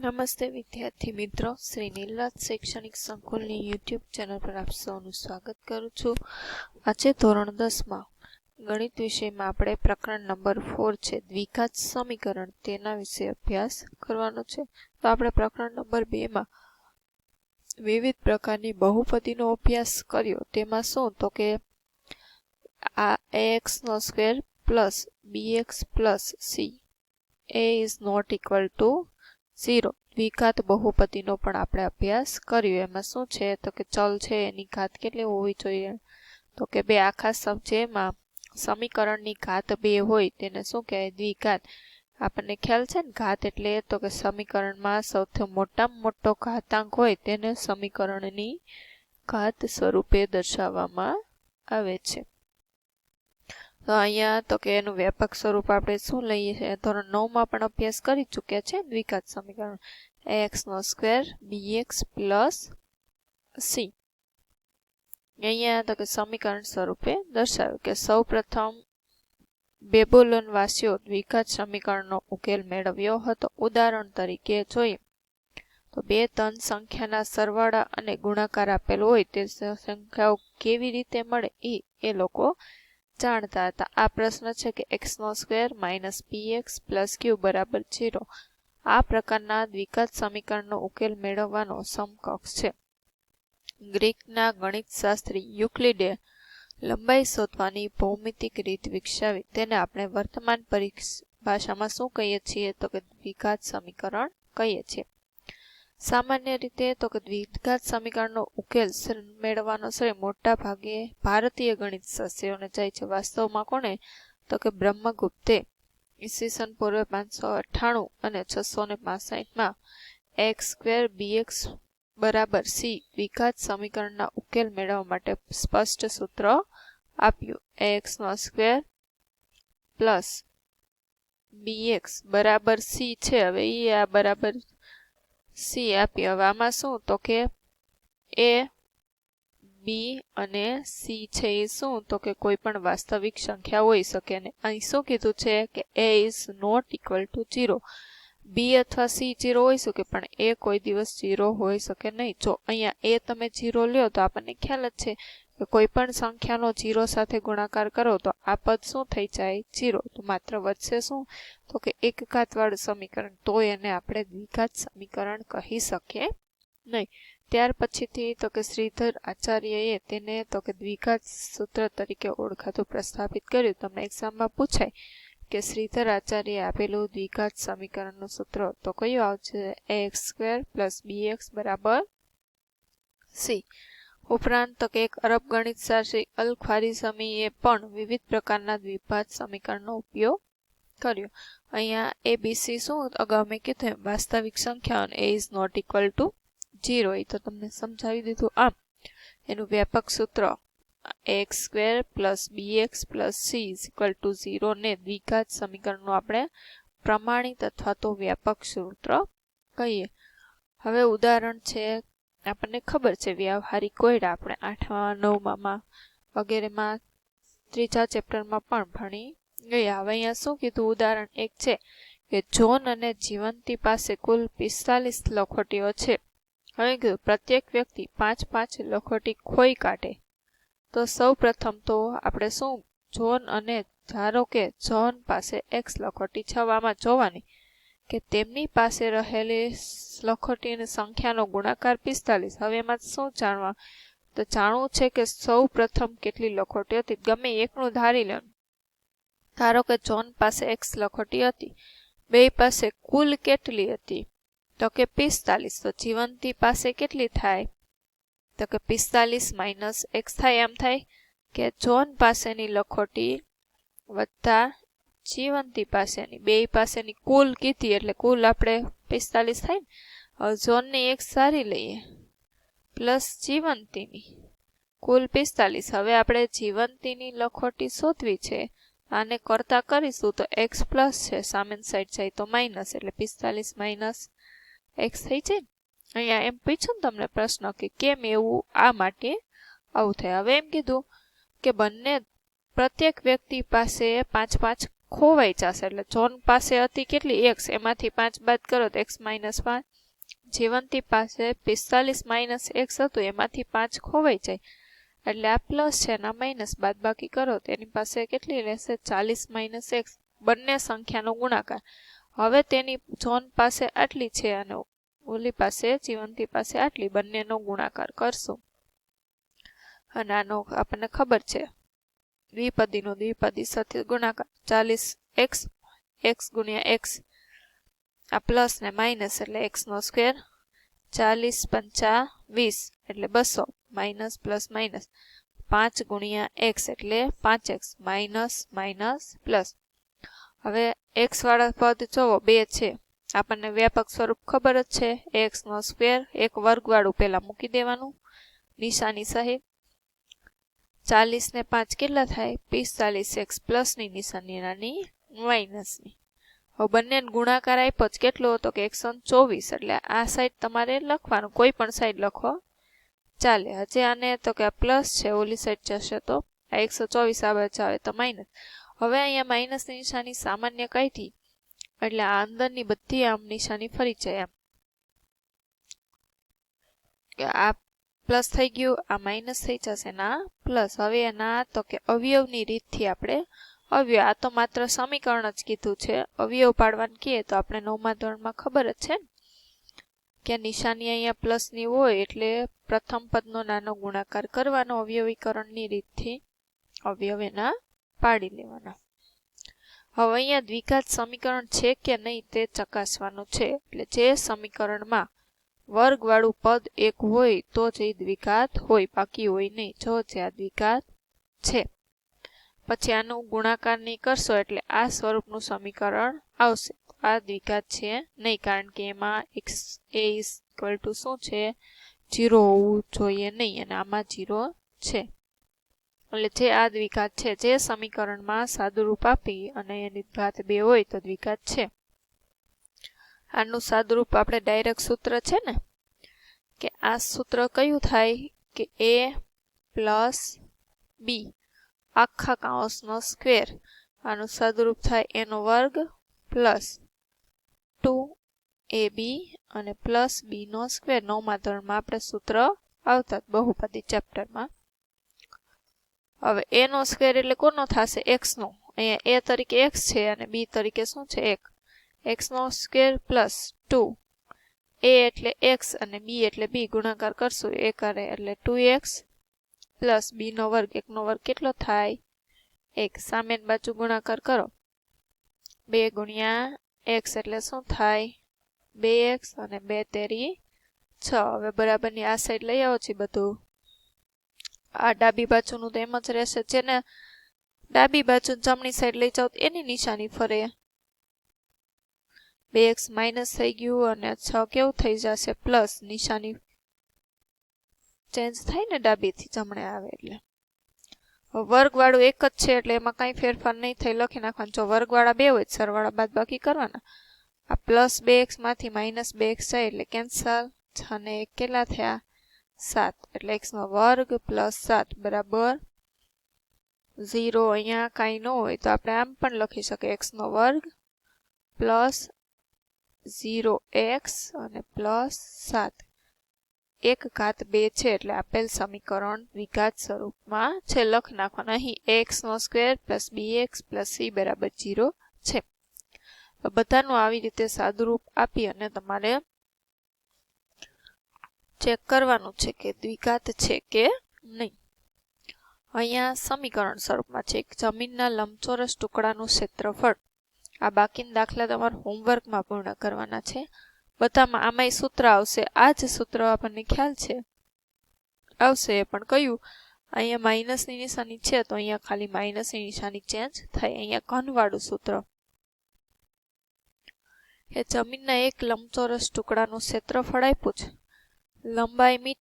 નમસ્તે વિદ્યાર્થી મિત્રો, શ્રી નીલરાજ શૈક્ષણિક સંકુલની યુટ્યુબ ચેનલ પર આપ સૌનું સ્વાગત કરું છું. આજે ધોરણ 10માં ગણિત વિષયમાં આપણે પ્રકરણ નંબર 4 છે દ્વિઘાત સમીકરણ, તેના વિશે અભ્યાસ કરવાનો છે. તો આપણે પ્રકરણ નંબર 2માં વિવિધ પ્રકારની બહુપદીનો અભ્યાસ કર્યો. તેમાં શું તો કે આ ax² plus bx plus c a is not equal to 0 દ્વિઘાત બહુપદીનો પણ આપણે અભ્યાસ કર્યો. એમાં શું છે તો કે ચલ છે એની ઘાત કેટલી હોવી જોઈએ તો કે 2 આખા જેમાં સમીકરણની ઘાત 2 હોય તેને શું કહેવાય? દ્વિઘાત. આપણને ખ્યાલ છે ને, ઘાત એટલે તો કે સમીકરણમાં સૌથી મોટામાં મોટો ઘાતાંક હોય તેને સમીકરણની ઘાત સ્વરૂપે દર્શાવવામાં આવે છે. તો અહીંયા તો કે એનું વ્યાપક સ્વરૂપ આપણે શું લઈએ છીએ? ધોરણ 9માં પણ અભ્યાસ કરી ચૂક્યા છે. દ્વિઘાત સમીકરણ ax² bx પ્લસ c અહીંયા તો કે સમીકરણ સ્વરૂપે દર્શાવ્યું કે સૌ પ્રથમ બેબીલોન વાસીઓ દ્વિઘાત સમીકરણનો ઉકેલ મેળવ્યો હતો. ઉદાહરણ તરીકે જોઈએ તો બે ધન સંખ્યાના સરવાળા અને ગુણાકાર આપેલ હોય તે સંખ્યાઓ કેવી રીતે મળે એ લોકો જાણતા હતા. આ પ્રશ્ન છે કે x² - px + q બરાબર 0 આ પ્રકારના દ્વિઘાત સમીકરણનો ઉકેલ મેળવવાનો સમકક્ષ છે. ગ્રીકના ગણિતશાસ્ત્રી યુક્લિડે લંબાઈ શોધવાની ભૌમિતિક રીત વિકસાવી. તેને આપણે વર્તમાન ભાષામાં શું કહીએ છીએ તો કે દ્વિઘાત સમીકરણ કહીએ છીએ. સામાન્ય રીતે તો કે દ્વિઘાત સમીકરણનો ઉકેલ મેળવવાનો શ્રેય મોટા ભાગે ભારતીય ગણિતશાસ્ત્રીઓને જાય છે. વાસ્તવમાં કોને તો કે બ્રહ્મગુપ્તે ઈસવીસન પૂર્વે 598 અને 665માં ax² bx બરાબર c દ્વિઘાત સમીકરણના ઉકેલ મેળવવા માટે સ્પષ્ટ સૂત્ર આપ્યું. ax² પ્લસ bx બરાબર c છે. હવે આ બરાબર c આપ્યું. હવે આમાં શું તો કે a b અને c છે એ શું તો કે કોઈ પણ વાસ્તવિક સંખ્યા હોઈ શકે. ને અહીં શું કીધું છે કે a is not equal to 0 b અથવા c 0 હોઈ શકે પણ a કોઈ દિવસ 0 હોઈ શકે નહીં. જો અહીંયા a તમે 0 લ્યો તો આપણને ખ્યાલ જ છે કે કોઈ પણ સંખ્યાનો 0 સાથે ગુણાકાર કરો તો આ પદ શું થઈ જાય? 0. તો માત્ર વધશે શું તો કે એક ઘાતવાળું સમીકરણ. તો એને આપણે દ્વિઘાત સમીકરણ કહી શકીએ નહીં. ત્યાર પછીથી તો કે શ્રીધર આચાર્યએ તેને તો કે દ્વિઘાત સૂત્ર તરીકે ઓળખાતું પ્રસ્થાપિત કર્યું. તમને એક્ઝામમાં પૂછાય કે શ્રીધર આચાર્યએ આપેલું દ્વિઘાત સમીકરણનું સૂત્ર તો કયું આવશે? ax² + bx બરાબર c. ઉપરાંત તો કે એક અરબ ગણિતશાસ્ત્રી અલ ખ્વારિઝમીએ પણ વિવિધ પ્રકારના દ્વિઘાત સમીકરણનો ઉપયોગ કર્યો. અહીંયા abc શું અગાઉ મેં કીધું વાસ્તવિક સંખ્યા અને a is not equal to 0 એ તો તમને સમજાવી દીધું. આમ એનું વ્યાપક સૂત્ર ax² + bx + c = 0 ને દ્વિઘાત સમીકરણનું આપણે પ્રમાણિત અથવા તો વ્યાપક સૂત્ર કહીએ. હવે ઉદાહરણ છે આપણને ખબર છે વ્યવહારિક કોયડા આપણે 8મા 9માં વગેરેમાં 3જા ચેપ્ટરમાં પણ ભણી ગયા. હવે અહીંયા શું કીધું? ઉદાહરણ 1 છે કે જોન અને જીવંતી પાસે કુલ 45 લખોટીઓ છે. હવે કીધું પ્રત્યેક વ્યક્તિ 5-5 લખોટી ખોઈ કાઢે. તો સૌ પ્રથમ તો આપણે શું જોન અને ધારો કે જોન પાસે x લખોટી છે. આમાં જોવાની કે તેમની પાસે રહેલી લખોટીની સંખ્યાનો ગુણાકાર 45. હવે એમાં શું જાણવા તો જાણવું છે કે સૌ પ્રથમ કેટલી લખોટી હતી. ગમે એકનું ધારી લેવાનું. ધારો કે જોન પાસે x લખોટી હતી, બે પાસે કુલ કેટલી હતી તો કે 45. તો જીવંતી પાસે કેટલી થાય તો કે 45 - x થાય. એમ થાય કે જોન પાસેની લખોટી વત્તા જીવંતી પાસેની, બે પાસેની કુલ કીધી એટલે કુલ આપણે 45 થાય ને. હવે જોનની x ધારી લઈએ પ્લસ જીવંતીની કુલ 45. હવે આપણે જીવંતીની લખોટી શોધવી છે. આને કરતા કરીશું તો x પ્લસ છે, સામેની સાઈડ જાય તો માઇનસ એટલે 45 - x થઈ જાય. અહીંયા એમ પૂછ્યું ને તમને પ્રશ્ન કે કેમ એવું? આ માટે આવું થાય. હવે એમ કીધું કે બંને પ્રત્યેક વ્યક્તિ પાસે 5-5 ખોવાઈ જશે. એટલે જોન પાસે હતી કેટલી x, એમાંથી 5 બાદ કરો તો x -5. જીવંતી પાસે 45 માઇનસ x હતું, એમાંથી 5 ખોવાઈ જાય એટલે આ પ્લસ છે એના માઇનસ બાદ બાકી કરો તો એની પાસે કેટલી રહેશે 40 માઇનસ x, બંને સંખ્યાનો ગુણાકાર. હવે તેની જોન પાસે આટલી છે અને ઓલી પાસે જીવંતી પાસે આટલી, બંનેનો ગુણાકાર કરશું અને આનો આપણને ખબર છે દ્વિપદીનો દ્વિપદી સાથે ગુણાકાર 40x, x ગુણ્યા x, આ પ્લસ ને માઇનસ એટલે x નો સ્ક્વેર, 40 પંચા 20 એટલે 200, માઇનસ પ્લસ માઇનસ 5 ગુણ્યા x એટલે 5x, માઇનસ માઇનસ પ્લસ. હવે x વાળા પદ જોવો 2 છે, આપણને વ્યાપક સ્વરૂપ ખબર જ છે, x નો સ્ક્વેર, એક વર્ગ વાળું પેલા મૂકી દેવાનું નિશાની સહિત. 40 ને 5 કેટલા થાય 45x પ્લસ ની નિશાની નાની માઇનસની. હવે બંને ગુણાકાર આપ્યો જ કેટલો હતો કે 124, એટલે આ સાઈડ તમારે લખવાનું, કોઈ પણ સાઈડ લખો ચાલે. હજી આને તો કે આ પ્લસ છે, ઓલી સાઈડ જશે તો આ 124 આ બાજુ આવે તો માઇનસ. હવે અહીંયા માઇનસની નિશાની સામાન્ય કાઢી એટલે આ અંદરની બધી આમ નિશાની ફરી જાય એમ કે આ પ્લસ થઈ ગયું, આ માઇનસ થઈ જશે ના પ્લસ. હવે એના તો કે અવયવની રીતથી આપણે અવયવ, આ તો માત્ર સમીકરણ જ કીધું છે, અવયવ પાડવાનું કહીએ તો આપણે 9મા ધોરણમાં ખબર જ છે કે નિશાની અહીંયા પ્લસની હોય એટલે પ્રથમ પદનો નાનો ગુણાકાર કરવાનો અવયવીકરણની રીતથી, અવયવ એના પાડી લેવાના. હવે અહીંયા દ્વિઘાત સમીકરણ છે કે નહીં તે ચકાસવાનું છે. એટલે જે સમીકરણમાં વર્ગવાળું પદ એક હોય તો જ એ દ્વિઘાત હોય, બાકી હોય નહીં. જો જે આ દ્વિઘાત છે પછી આનું ગુણાકાર નહીં કરશો એટલે આ સ્વરૂપનું સમીકરણ આવશે. આ દ્વિઘાત છે નહીં, કારણ કે એમાં a = શું છે 0 હોવું જોઈએ નહીં, અને આમાં 0 છે. એટલે જે આ દ્વિઘાત છે, જે સમીકરણમાં સાદુરૂપ આપી અને એની ઘાત 2 હોય તો દ્વિઘાત છે. આનું સાદુરૂપ આપણે ડાયરેક્ટ સૂત્ર છે ને કે આ સૂત્ર કયું થાય કે a + b આખા કૌંસનો સ્ક્વેર, આનું સાદુરૂપ થાય a નો વર્ગ પ્લસ 2ab અને પ્લસ b નો સ્ક્વેર. 9મા ધોરણમાં આપણે સૂત્ર આવતા બહુપદી ચેપ્ટરમાં. હવે a નો સ્ક્વેર એટલે કોનો થશે x નો, અહીંયા a તરીકે x છે અને b તરીકે શું છે 1, x નો સ્ક્વેર પ્લસ 2, a એટલે x અને b એટલે b, ગુણાકાર કરશું a કરે એટલે 2x પ્લસ b નો વર્ગ, 1 નો વર્ગ કેટલો થાય 1, સામેની બાજુ ગુણાકાર કરો 2 ગુણ્યા x એટલે શું થાય 2x અને 2 તેરી 6. હવે બરાબરની આ સાઈડ લઈ આવો છે બધું, આ ડાબી બાજુનું તો એમ જ રહેશે, જેને ડાબી બાજુ જમણી સાઈડ લઈ જાઓ એની નિશાની ફરે. 2x માઇનસ થઈ ગયું અને 6 કેવું થઈ જશે પ્લસ, નિશાની ચેન્જ થાય ને ડાબીથી જમણે આવે એટલે. વર્ગવાળું એક જ છે એટલે એમાં કાંઈ ફેરફાર નહીં થાય, લખી નાખવાનું. જો વર્ગવાળા 2 હોય સરવાળા બાદ બાકી કરવાના. આ પ્લસ 2x માંથી માઇનસ 2x જાય એટલે કેન્સલ, અને 1 કેટલા થયા 7, એટલે x નો વર્ગ પ્લસ 7 બરાબર 0. અહીંયા કાંઈ ન હોય તો આપણે આમ પણ લખી શકીએ x નો વર્ગ પ્લસ 0x અને પ્લસ 7, 1 ઘાત 2 છે એટલે આપેલ સમીકરણ દ્વિઘાત સ્વરૂપમાં છે, લખી નાખવાનું. અહીં x નો square plus bx plus c બરાબર 0 છે. બધાનું આવી રીતે સાદુરૂપ આપી અને તમારે ચેક કરવાનું છે કે દ્વિઘાત છે કે નહીં. અહીંયા સમીકરણ સ્વરૂપમાં છે, એક જમીનના લંબચોરસ ટુકડાનું ક્ષેત્રફળ. આ બાકીના દાખલા તમારે હોમવર્કમાં પૂર્ણ કરવાના છે. બધામાં આમાંય સૂત્ર આવશે, આ જ સૂત્ર આપણને ખ્યાલ છે આવશે, પણ કયું અહીંયા માઇનસની નિશાની છે તો અહીંયા ખાલી માઇનસની નિશાની ચેન્જ થાય. અહીંયા ઘનવાળું સૂત્ર એ જમીનના એક લંબચોરસ ટુકડાનું ક્ષેત્રફળ આપ્યું છે. લંબાઈ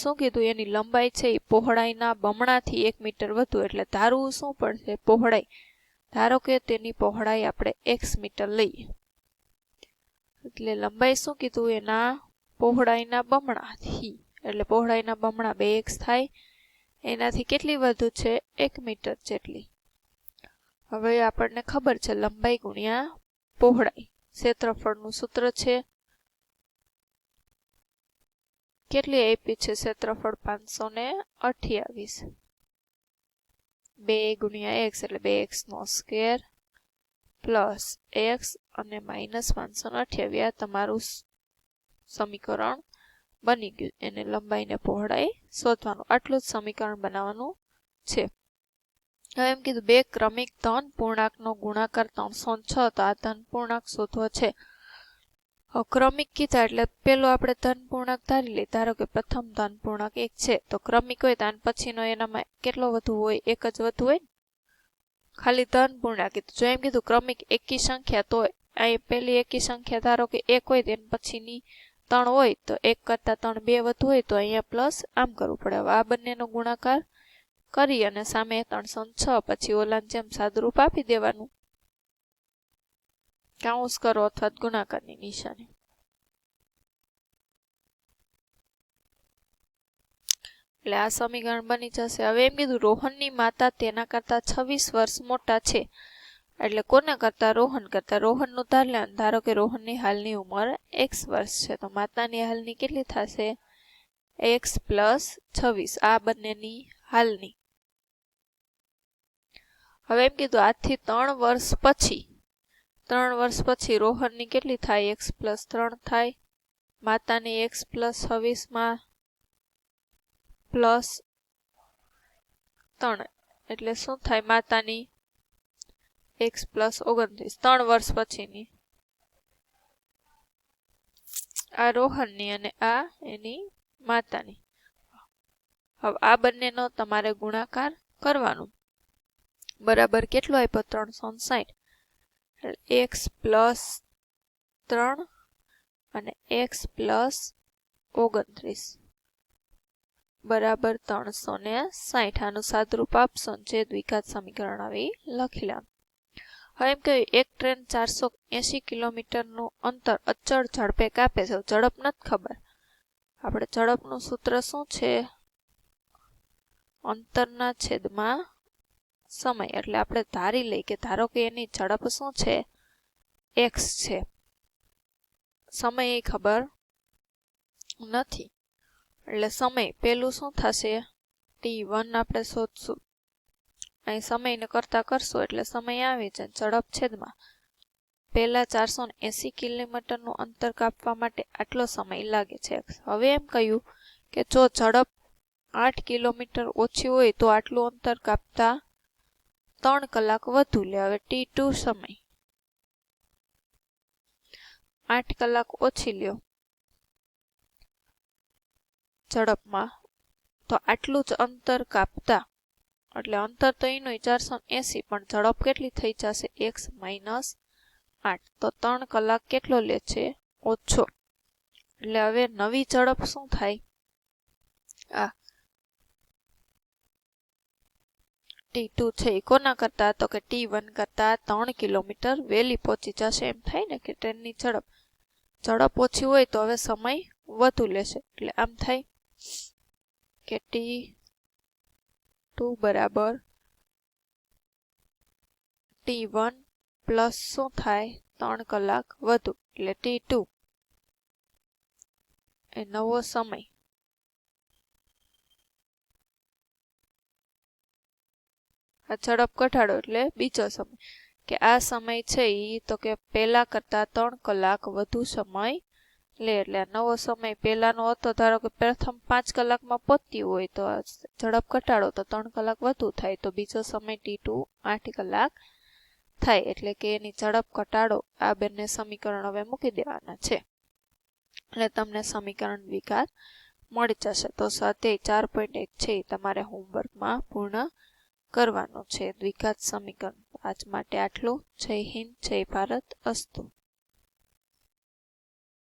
શું કીધું, એની લંબાઈ છે એ પહોળાઈના બમણાથી 1 મીટર વધુ, એટલે ધારવું શું પડશે પહોળાઈ. ધારો કે તેની પહોળાઈ આપણે x મીટર લઈએ, એટલે લંબાઈ શું કીધું એના પહોળાઈના બમણાથી, એટલે પહોળાઈના બમણા 2x થાય, એનાથી કેટલી વધુ છે 1 મીટર જેટલી. હવે આપણને ખબર છે લંબાઈ ગુણ્યા પહોળાઈ. ક્ષેત્રફળનું સૂત્ર છે. કેટલી આપી છે ક્ષેત્રફળ? 528. 2 ગુણ્યા x એટલે 2x નો સ્ક્વેર પ્લસ x અને માઇનસ 528. આ તમારું સમીકરણ બની ગયું. એને લંબાઈને પહોળાઈ શોધવાનું. આટલું જ સમીકરણ બનાવવાનું છે. હવે એમ કીધું બે ક્રમિક ધન પૂર્ણાંકનો ગુણાકાર 306. તો આ ધન પૂર્ણાંક શોધવો છે. ક્રમિક કીધા એટલે પેલો આપણે ધન પૂર્ણાંક ધારી લઈએ. ધારો કે પ્રથમ ધન પૂર્ણાંક 1 છે તો ક્રમિક હોય તો આને પછીનો એનામાં કેટલો વધુ હોય? 1 જ વધુ હોય. ખાલી ધન પૂર્ણાંક કીધું. જો એમ કીધું ક્રમિક એકી સંખ્યા તો અહીં પેલી એકી સંખ્યા ધારો કે 1 હોય તો એની પછીની 3 હોય તો 1 કરતા 3 2 વધુ હોય તો અહીંયા પ્લસ આમ કરવું પડે. હવે આ બંનેનો ગુણાકાર કરી અને સામે 306 પછી ઓલાને જેમ સાદુરૂપ આપી દેવાનું. કાઉન્સ કરો અથવા ગુણાકારની નિશાની. એટલે આ સમીકરણ બની જશે. હવે એમ કીધું રોહનની માતા તેના કરતા 26 વર્ષ મોટા છે. એટલે કોના કરતા? રોહન કરતા. રોહનનું ધારો કે રોહનની હાલની ઉંમર x વર્ષ છે તો માતાની હાલની કેટલી થશે? x plus 26. આ બંનેની હાલની. હવે એમ કીધું આજથી 3 વર્ષ પછી રોહનની કેટલી થાય? x પ્લસ 3 થાય. માતાની x પ્લસ 26 માં પ્લસ 3 એટલે શું થાય? માતાની x પ્લસ 29. 3 વર્ષ પછીની. આ રોહનની અને આ એની માતાની. હવે આ બંનેનો તમારે ગુણાકાર કરવાનું. બરાબર કેટલો આપ્યો? 360. x પ્લસ 3 અને x પ્લસ 29 બરાબર 360. આનું સાદુરૂપ આપશો જે દ્વિઘાત સમીકરણ આવી લખી લેવાનું. હવે એમ કહ્યું એક ટ્રેન 480 કિલોમીટરનું અંતર અચળ ઝડપે કાપે છે. ઝડપ નથી ખબર. આપણે ઝડપનું સૂત્ર શું છે? અંતરના છેદમાં સમય. એટલે આપણે ધારી લઈ કે ધારો કે એની ઝડપ શું છે? x છે. સમય એ ખબર નથી એટલે સમય પેલું શું થશે? t1 આપણે શોધશું. અહીં સમયને કરતા કરશું એટલે સમય આવી જાય. ઝડપ છેદમાં પહેલા 480 કિલોમીટરનું અંતર કાપવા માટે આટલો સમય લાગે છે. હવે એમ કહ્યું કે જો ઝડપ 8 કિલોમીટર ઓછી હોય તો આટલું અંતર કાપતા 3 કલાક વધુ લે. હવે t2 સમય 8 કલાક ઓછી લ્યો ઝડપમાં તો આટલું જ અંતર કાપતા એટલે અંતર તો એનું 480 પણ ઝડપ કેટલી થઈ જશે? x minus 8. તો 3 કલાક કેટલો લે છે? ઓછો. એટલે હવે નવી ઝડપ શું થાય? આ t2 છે એ કોના કરતા? તો કે t1 કરતા 3 કિલોમીટર વહેલી પહોંચી જશે. એમ થાય ને કે ટ્રેનની ઝડપ ઓછી હોય તો હવે સમય વધુ લેશે. એટલે આમ થાય કે t2 બરાબર t1 પ્લસ શું થાય? 3 કલાક વધુ. એટલે t2 એ નવો સમય. આ ઝડપ ઘટાડો એટલે બીજો સમય. કે આ સમય છે એ તો કે પહેલા કરતા 3 કલાક વધુ સમય લે. એટલે નવો સમય પહેલાનો હતો ધારો કે પ્રથમ 5 કલાકમાં પહોંચ્યું હોય તો ઝડપ ઘટાડો તો 3 કલાક વધુ થાય. તો બીજો સમય t2 8 કલાક થાય. એટલે કે એની ઝડપ ઘટાડો. આ બંને સમીકરણ હવે મૂકી દેવાના છે એટલે તમને સમીકરણ દ્વિઘાત મળી જશે. તો સ્વાધ્યાય 4.1 છે એ તમારે હોમવર્કમાં પૂર્ણ કરવાનું છે. દ્વિઘાત સમીકરણ. આજ માટે આટલું. જય હિન્દ, જય ભારત. અસ્તુ.